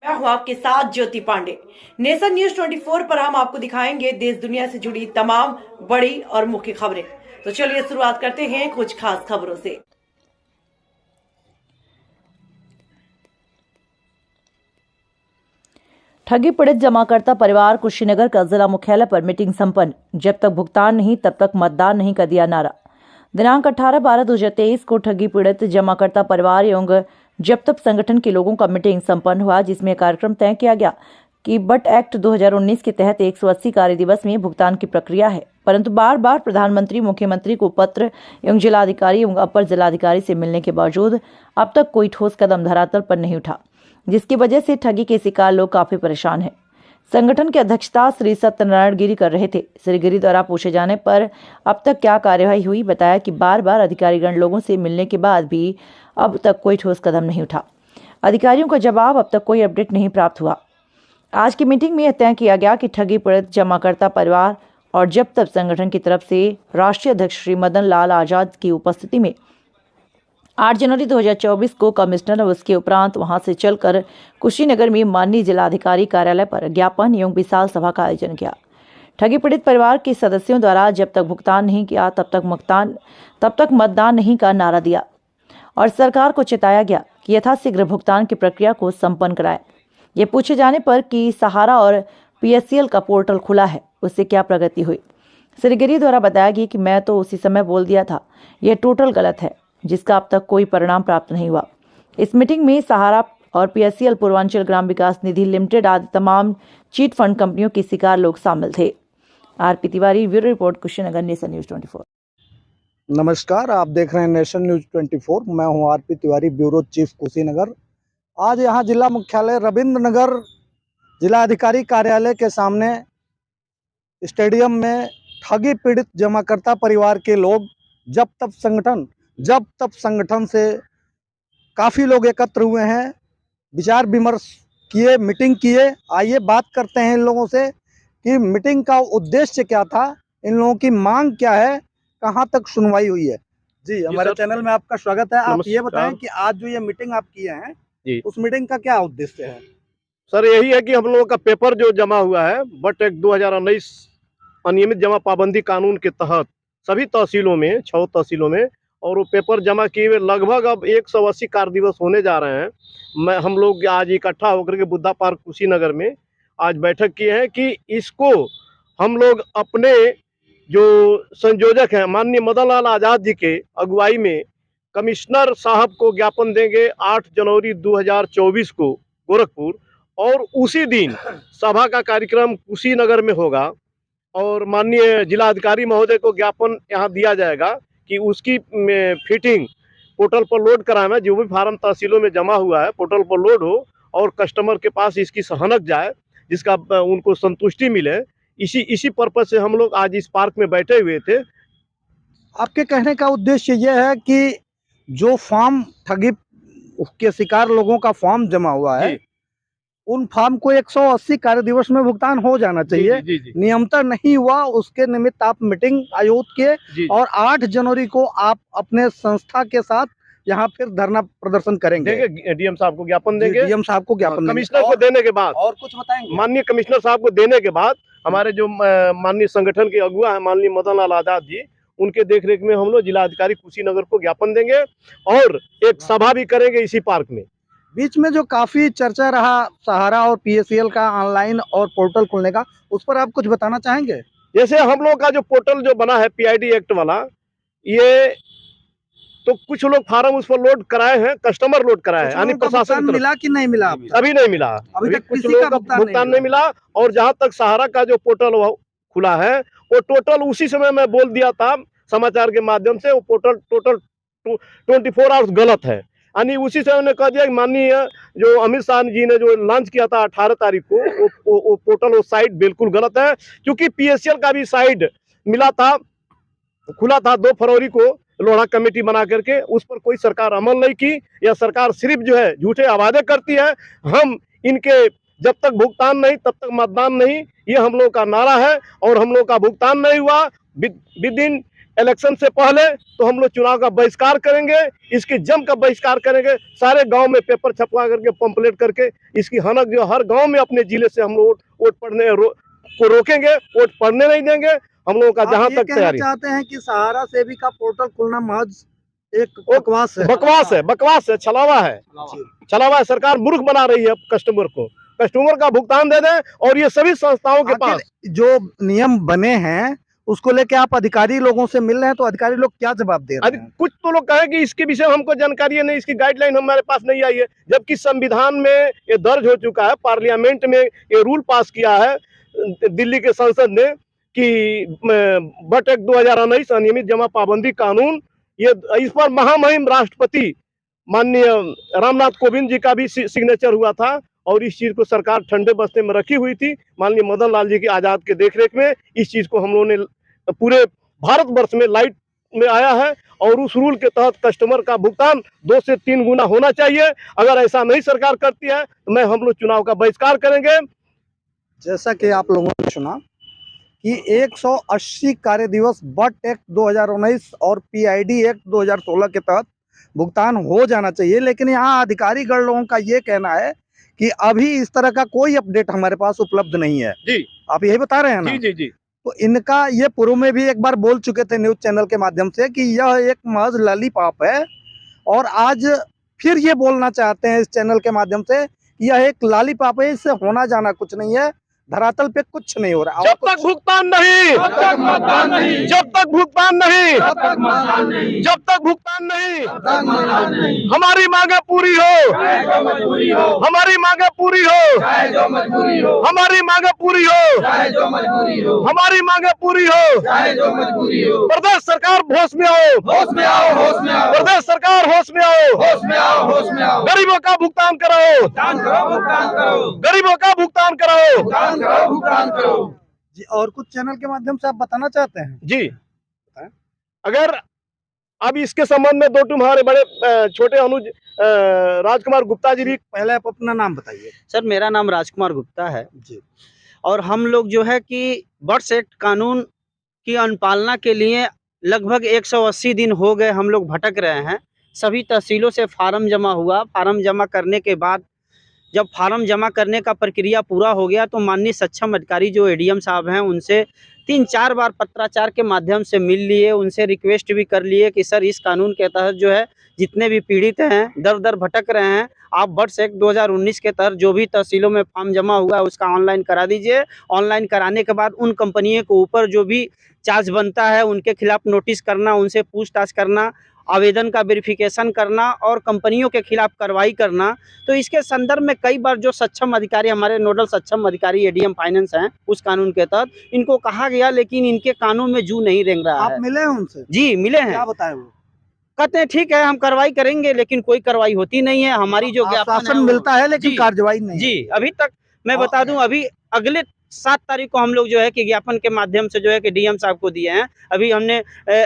मैं हूं आपके साथ ज्योति पांडे। नेशन न्यूज 24 पर हम आपको दिखाएंगे देश दुनिया से जुड़ी तमाम बड़ी और मुख्य खबरें। तो चलिए शुरुआत करते हैं कुछ खास खबरों से। ठगी पीड़ित जमाकर्ता परिवार कुशीनगर का जिला मुख्यालय पर मीटिंग संपन्न। जब तक भुगतान नहीं तब तक मतदान नहीं का दिया नारा। दिनांक 18/12/2023 को ठगी पीड़ित जमाकर्ता परिवार एवं जब्त संगठन के लोगों का मीटिंग संपन्न हुआ, जिसमें कार्यक्रम तय किया गया कि बट एक्ट 2019 के तहत 180 कार्य दिवस में भुगतान की प्रक्रिया है, परंतु बार बार प्रधानमंत्री, मुख्यमंत्री को पत्र एवं जिलाधिकारी एवं अपर जिलाधिकारी से मिलने के बावजूद अब तक कोई ठोस कदम धरातल पर नहीं उठा, जिसकी वजह से ठगी के शिकार लोग काफी परेशान हैं। संगठन की अध्यक्षता श्री सत्यनारायण गिरी कर रहे थे। श्री गिरी द्वारा पूछे जाने पर अब तक क्या कार्यवाही हुई, बताया कि बार बार अधिकारीगण लोगों से मिलने के बाद भी अब तक कोई ठोस कदम नहीं उठा। अधिकारियों का जवाब अब तक कोई अपडेट नहीं प्राप्त हुआ। आज की मीटिंग में यह तय किया गया कि ठगी पीड़ित जमाकर्ता परिवार और जब्त संगठन की तरफ से राष्ट्रीय अध्यक्ष श्री मदन लाल आजाद की उपस्थिति में 8 जनवरी 2024 को कमिश्नर और उसके उपरांत वहां से चलकर कुशीनगर में माननीय जिलाधिकारी कार्यालय पर ज्ञापन एवं विशाल सभा का आयोजन किया। ठगी पीड़ित परिवार के सदस्यों द्वारा जब तक भुगतान नहीं किया तब तक मतदान नहीं का नारा दिया और सरकार को चिताया गया कि यथाशीघ्र भुगतान की प्रक्रिया को संपन्न कराए। ये पूछे जाने पर कि सहारा और PSCL का पोर्टल खुला है, उससे क्या प्रगति हुई। श्री गिरी द्वारा बताया गया कि मैं तो उसी समय बोल दिया था, यह टोटल गलत है, जिसका अब तक कोई परिणाम प्राप्त नहीं हुआ। इस मीटिंग में सहारा और PSCL पूर्वांचल ग्राम विकास निधि लिमिटेड आदि तमाम चीट फंड कंपनियों के शिकार लोग शामिल थे। RP Tiwari, bureau report, Kushinagar, nation news 24। नमस्कार, आप देख रहे हैं नेशन न्यूज 24। मैं हूं RP Tiwari, bureau chief, Kushinagar. आज यहां जिला मुख्यालय रविंद्र नगर जिला अधिकारी कार्यालय के सामने स्टेडियम में ठगी पीड़ित जमाकर्ता परिवार के लोग जब तब संगठन से काफ़ी लोग एकत्र हुए हैं, विचार विमर्श किए, मीटिंग किए। आइए बात करते हैं इन लोगों से कि मीटिंग का उद्देश्य क्या था, इन लोगों की मांग क्या है, कहाँ तक सुनवाई हुई है। जी, हमारे चैनल में आपका स्वागत है। आप ये बताएं कि आज जो ये मीटिंग आप किए हैं, उस मीटिंग का क्या उद्देश्य है? सर, यही है कि हम लोगों का पेपर जो जमा हुआ है बट एक्ट 2019 अनियमित जमा पाबंदी कानून के तहत सभी तहसीलों में, 6 तहसीलों में, और वो पेपर जमा किए हुए लगभग अब 180 कार्य दिवस होने जा रहे हैं। हम लोग आज इकट्ठा होकर के बुद्धा पार्क कुशीनगर में आज बैठक किए हैं कि इसको हम लोग अपने जो संयोजक हैं माननीय मदन लाल आजाद जी के अगुवाई में कमिश्नर साहब को ज्ञापन देंगे 8 जनवरी 2024 को गोरखपुर, और उसी दिन सभा का कार्यक्रम कुशीनगर में होगा और माननीय जिलाधिकारी महोदय को ज्ञापन यहाँ दिया जाएगा कि उसकी फिटिंग पोर्टल पर लोड कराना, जो भी फार्म तहसीलों में जमा हुआ है पोर्टल पर लोड हो और कस्टमर के पास इसकी सहनक जाए, जिसका उनको संतुष्टि मिले। इसी पर्पज से हम लोग आज इस पार्क में बैठे हुए थे। आपके कहने का उद्देश्य यह है कि जो फॉर्म ठगी के शिकार लोगों का फॉर्म जमा हुआ है, उन फॉर्म को 180 कार्य दिवस में भुगतान हो जाना चाहिए। जी। नियमता नहीं हुआ, उसके निमित्त आप मीटिंग आयोजित किए और 8 जनवरी को आप अपने संस्था के साथ यहाँ फिर धरना प्रदर्शन करेंगे। DM साहब को ज्ञापन देंगे, DM साहब को ज्ञापन कमिश्नर को देने के बाद, और कुछ बताएंगे? माननीय कमिश्नर साहब को देने के बाद हमारे जो माननीय संगठन के अगुआ है माननीय मदन लाल आजाद जी, उनके देखरेख में हम लोग जिलाधिकारी कुशीनगर को ज्ञापन देंगे और एक सभा भी करेंगे इसी पार्क में। बीच में जो काफी चर्चा रहा सहारा और PSCL का ऑनलाइन और पोर्टल खुलने का, उस पर आप कुछ बताना चाहेंगे? जैसे हम लोग का जो पोर्टल जो बना है PID एक्ट वाला, ये तो कुछ लोग फार्म उस पर लोड कराए हैं, कस्टमर लोड कराए हैं, यानी प्रशासन मिला कि नहीं मिला? अभी नहीं मिला, अभी तक कुछ किसी लोगों का का भुगतान नहीं मिला। और जहां तक सहारा का जो पोर्टल खुला है, वो टोटल उसी समय मैं बोल दिया था समाचार के माध्यम से, वो पोर्टल टोटल 24 आवर्स गलत है। यानी उसी समय उन्होंने कह दिया कि माननीय जो अमित शाह जी ने जो लॉन्च किया था 18 तारीख को, वो पोर्टल, वो साइट बिल्कुल गलत है। क्योंकि PSCL का भी साइट मिला था, खुला था 2 फरवरी को लोढ़ा कमेटी बना करके, उस पर कोई सरकार अमल नहीं की। यह सरकार सिर्फ जो है झूठे वादे करती है। हम इनके जब तक भुगतान नहीं तब तक मतदान नहीं, ये हम लोग का नारा है। और हम लोग का भुगतान नहीं हुआ, विद इन इलेक्शन से पहले तो हम लोग चुनाव का बहिष्कार करेंगे, इसकी जम का बहिष्कार करेंगे। सारे गांव में पेपर छपवा करके पंपलेट करके इसकी हनक जो हर गांव में अपने जिले से हम लोग वोट पढ़ने को रोकेंगे, वोट पढ़ने नहीं देंगे। हम लोगों का जहां तक तैयारी चाहते हैं कि सहारा सेविका पोर्टल खुलना महज एक बकवास है, बकवास है, छलावा है। सरकार मूर्ख बना रही है कस्टमर का भुगतान दे दें। और ये सभी संस्थाओं के पास जो नियम बने हैं उसको लेके आप अधिकारी लोगों से मिल रहे हैं, तो अधिकारी लोग क्या जवाब दे रहे हैं? कुछ तो लोग कहें कि इसके विषय में हमको जानकारी नहीं, इसकी गाइडलाइन हमारे पास नहीं आई है, जबकि संविधान में ये दर्ज हो चुका है, पार्लियामेंट में ये रूल पास किया है दिल्ली के संसद ने कि बट एक्ट 2019 अनियमित जमा पाबंदी कानून, ये इस पर महामहिम राष्ट्रपति माननीय रामनाथ कोविंद जी का भी सिग्नेचर हुआ था। और इस चीज को सरकार ठंडे बस्ते में रखी हुई थी माननीय मदन लाल जी की आजाद के देखरेख में। इस चीज को हम लोगों ने पूरे भारतवर्ष में लाइट में आया है और उस रूल के तहत कस्टमर का भुगतान 2 से 3 गुना होना चाहिए। अगर ऐसा नहीं सरकार करती है तो हम लोग चुनाव का बहिष्कार करेंगे। जैसा कि आप लोगों ने सुना कि 180 कार्य दिवस बट एक्ट 2019 और पीआईडी एक्ट 2016 के तहत भुगतान हो जाना चाहिए, लेकिन यहाँ अधिकारी गण लोगों का ये कहना है कि अभी इस तरह का कोई अपडेट हमारे पास उपलब्ध नहीं है। जी, आप यही बता रहे हैं ना? जी। तो इनका ये पूर्व में भी एक बार बोल चुके थे न्यूज चैनल के माध्यम से कि यह एक महज लॉलीपॉप है, और आज फिर ये बोलना चाहते हैं इस चैनल के माध्यम से कि यह एक लॉलीपॉप है, इससे होना जाना कुछ नहीं है, धरातल पे कुछ नहीं हो रहा। जब तक भुगतान नहीं, हमारी मांगे पूरी हो, हमारी मांगे पूरी हो, हमारी मांगे पूरी हो, हमारी मांगे पूरी हो। प्रदेश सरकार होश में आओ, प्रदेश सरकार होश में आओ, गरीबों का भुगतान कराओ, गरीबों का भुगतान कराओ। जी, और कुछ चैनल के माध्यम से आप बताना चाहते हैं? जी, अगर अब इसके संबंध में 2 तुम्हारे बड़े छोटे अनुज राजकुमार गुप्ता जी भी। पहले आप अपना नाम बताइए। सर, मेरा नाम राजकुमार गुप्ता है जी। और हम लोग जो है कि बर्ड्स एक्ट कानून की अनुपालना के लिए लगभग 180 दिन हो गए हम लोग भटक रहे हैं। सभी तहसीलों से फार्म जमा हुआ, फार्म जमा करने के बाद जब फार्म जमा करने का प्रक्रिया पूरा हो गया तो माननीय सक्षम अधिकारी जो एडीएम साहब हैं उनसे 3-4 बार पत्राचार के माध्यम से मिल लिए, उनसे रिक्वेस्ट भी कर लिए कि सर इस कानून के तहत जो है जितने भी पीड़ित हैं, दर दर भटक रहे हैं, आप बर्ड्स एक्ट 2019 के तहत जो भी तहसीलों में फार्म जमा हुआ है उसका ऑनलाइन करा दीजिए। ऑनलाइन कराने के बाद उन कंपनियों के ऊपर जो भी चार्ज बनता है उनके खिलाफ नोटिस करना, उनसे पूछताछ करना, आवेदन का वेरिफिकेशन करना और कंपनियों के खिलाफ कार्रवाई करना। तो इसके संदर्भ में कई बार जो सक्षम अधिकारी, हमारे नोडल सक्षम अधिकारी एडीएम फाइनेंस हैं, उस कानून के तहत इनको कहा गया, लेकिन इनके कानून में जू नहीं रेंग रहा है। आप मिले हैं उनसे? जी, मिले हैं। क्या बताए वो? कहते हैं ठीक है हम कार्रवाई करेंगे, लेकिन कोई कार्रवाई होती नहीं है। हमारी जो आश्वासन मिलता है लेकिन कार्रवाई नहीं। जी, अभी तक मैं बता दूं, अभी अगले 7 तारीख को हम लोग जो है कि ज्ञापन के माध्यम से जो है कि डीएम साहब को दिए हैं। अभी हमने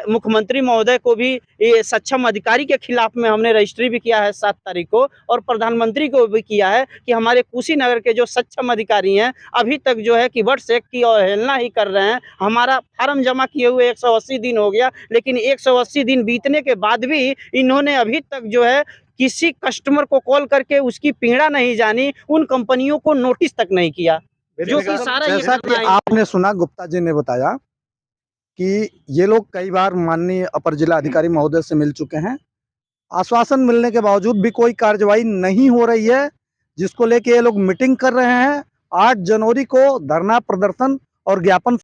मुख्यमंत्री महोदय को भी ये सक्षम अधिकारी के खिलाफ में हमने रजिस्ट्री भी किया है 7 तारीख को, और प्रधानमंत्री को भी किया है कि हमारे कुशीनगर के जो सक्षम अधिकारी हैं अभी तक जो है कि बर्ड्स एक्ट की अवहेलना ही कर रहे हैं। हमारा फार्म जमा किए हुए 180 दिन हो गया, लेकिन 180 दिन बीतने के बाद भी इन्होंने अभी तक जो है किसी कस्टमर को कॉल करके उसकी पीड़ा नहीं जानी, उन कंपनियों को नोटिस तक नहीं किया, जो कि सारा ये जैसा कि आपने सुना, गुप्ता जी ने बताया कि ये लोग कई बार माननीय अपर जिला अधिकारी महोदय से मिल चुके हैं। आश्वासन मिलने के बावजूद भी कोई कार्रवाई नहीं हो रही है, जिसको लेके ये लोग मीटिंग कर रहे हैं। 8 जनवरी को धरना प्रदर्शन और ज्ञापन